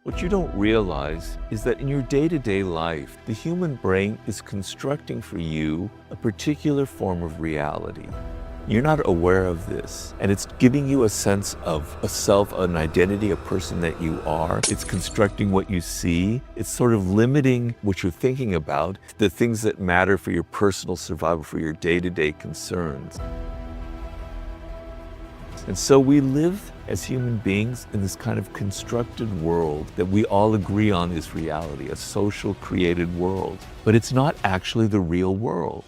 What you don't realize is that in your day-to-day life, the human brain is constructing for you a particular form of reality. You're not aware of this, and it's giving you a sense of a self, an identity, a person that you are. It's constructing what you see. It's sort of limiting what you're thinking about, the things that matter for your personal survival, for your day-to-day concerns. And so we live as human beings in this kind of constructed world that we all agree on is reality, a social created world. But it's not actually the real world.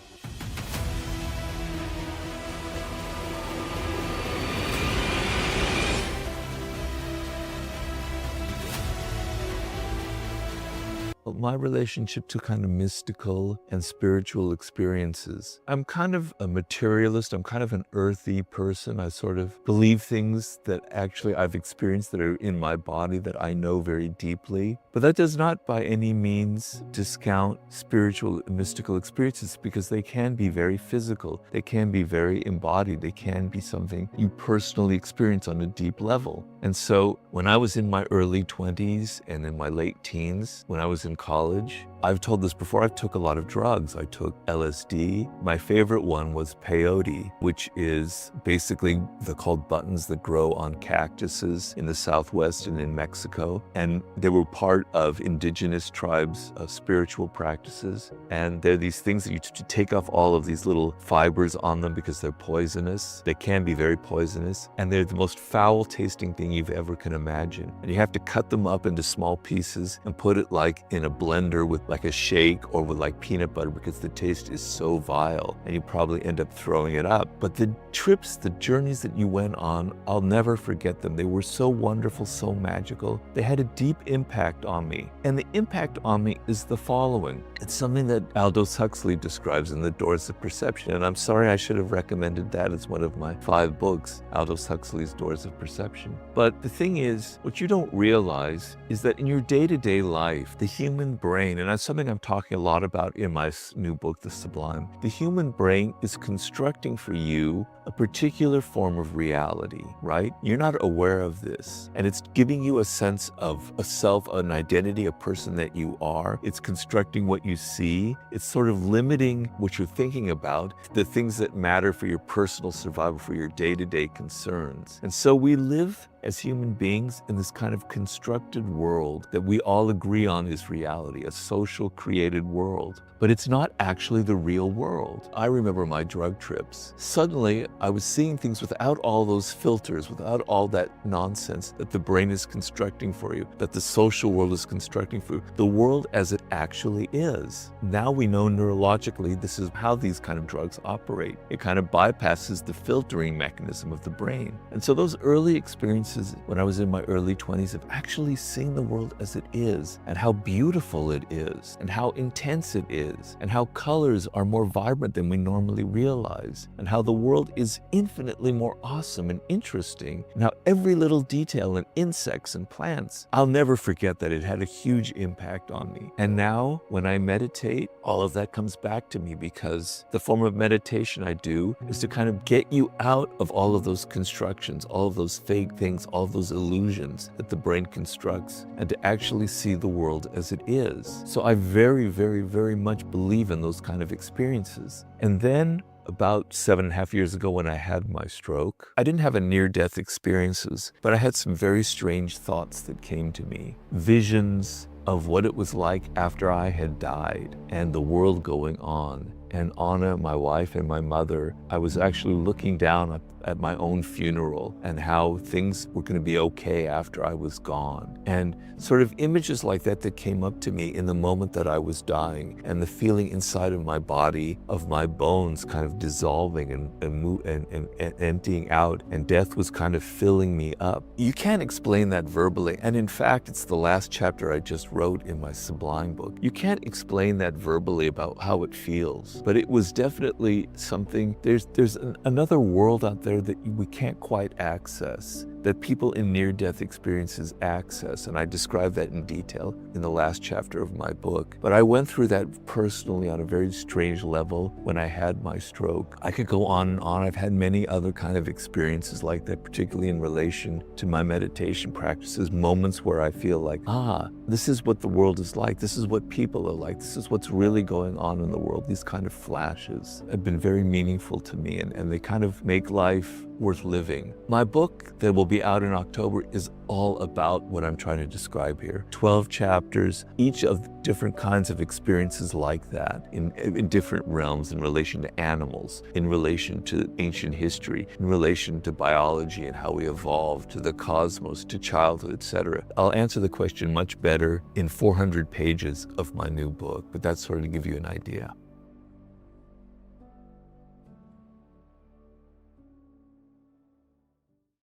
My relationship to kind of mystical and spiritual experiences. I'm kind of a materialist. I'm kind of an earthy person. I sort of believe things that actually I've experienced that are in my body that I know very deeply. But that does not by any means discount spiritual and mystical experiences, because they can be very physical. They can be very embodied. They can be something you personally experience on a deep level. And so when I was in my early 20s and in my late teens, when I was in college, I've told this before, I took a lot of drugs. I took LSD. My favorite one was peyote, which is basically called buttons that grow on cactuses in the Southwest and in Mexico. And they were part of indigenous tribes' spiritual practices. And they're these things that you take off all of these little fibers on them because they're poisonous. They can be very poisonous. And they're the most foul tasting thing you've ever can imagine. And you have to cut them up into small pieces and put it like in a blender with like a shake or with like peanut butter, because the taste is so vile and you probably end up throwing it up. But the trips, the journeys that you went on, I'll never forget them. They were so wonderful, so magical. They had a deep impact on me. And the impact on me is the following. It's something that Aldous Huxley describes in The Doors of Perception. And I'm sorry, I should have recommended that as one of my 5 books, Aldous Huxley's Doors of Perception. But the thing is, what you don't realize is that in your day-to-day life, the human brain, and that's something I'm talking a lot about in my new book, The Sublime, the human brain is constructing for you a particular form of reality, right? You're not aware of this, and it's giving you a sense of a self, an identity, a person that you are. It's constructing what you see. It's sort of limiting what you're thinking about, the things that matter for your personal survival, for your day-to-day concerns. And so we live as human beings in this kind of constructed world that we all agree on is reality, a social created world. But it's not actually the real world. I remember my drug trips. Suddenly, I was seeing things without all those filters, without all that nonsense that the brain is constructing for you, that the social world is constructing for you, the world as it actually is. Now we know neurologically this is how these kind of drugs operate. It kind of bypasses the filtering mechanism of the brain. And so those early experiences when I was in my early 20s of actually seeing the world as it is, and how beautiful it is, and how intense it is, and how colors are more vibrant than we normally realize, and how the world is infinitely more awesome and interesting, and how every little detail in insects and plants, I'll never forget that it had a huge impact on me. And now when I meditate, all of that comes back to me, because the form of meditation I do is to kind of get you out of all of those constructions, all of those fake things, all of those illusions that the brain constructs, and to actually see the world as it is. So I very, very, very much believe in those kind of experiences. And then about 7.5 years ago when I had my stroke, I didn't have a near-death experiences, but I had some very strange thoughts that came to me. Visions of what it was like after I had died and the world going on. And Anna, my wife, and my mother, I was actually looking down at my own funeral and how things were going to be okay after I was gone. And sort of images like that that came up to me in the moment that I was dying, and the feeling inside of my body of my bones kind of dissolving and emptying out, and death was kind of filling me up. You can't explain that verbally. And in fact, it's the last chapter I just wrote in my Sublime book. You can't explain that verbally about how it feels, but it was definitely something. There's another world out there that we can't quite access. that people in near-death experiences access, and I describe that in detail in the last chapter of my book. But I went through that personally on a very strange level when I had my stroke. I could go on and on. I've had many other kind of experiences like that, particularly in relation to my meditation practices, moments where I feel like, this is what the world is like. This is what people are like. This is what's really going on in the world. These kind of flashes have been very meaningful to me, and they kind of make life worth living. My book that will be out in October is all about what I'm trying to describe here. 12 chapters, each of different kinds of experiences like that in different realms, in relation to animals, in relation to ancient history, in relation to biology and how we evolved, to the cosmos, to childhood, etc. I'll answer the question much better in 400 pages of my new book, but that's sort of to give you an idea.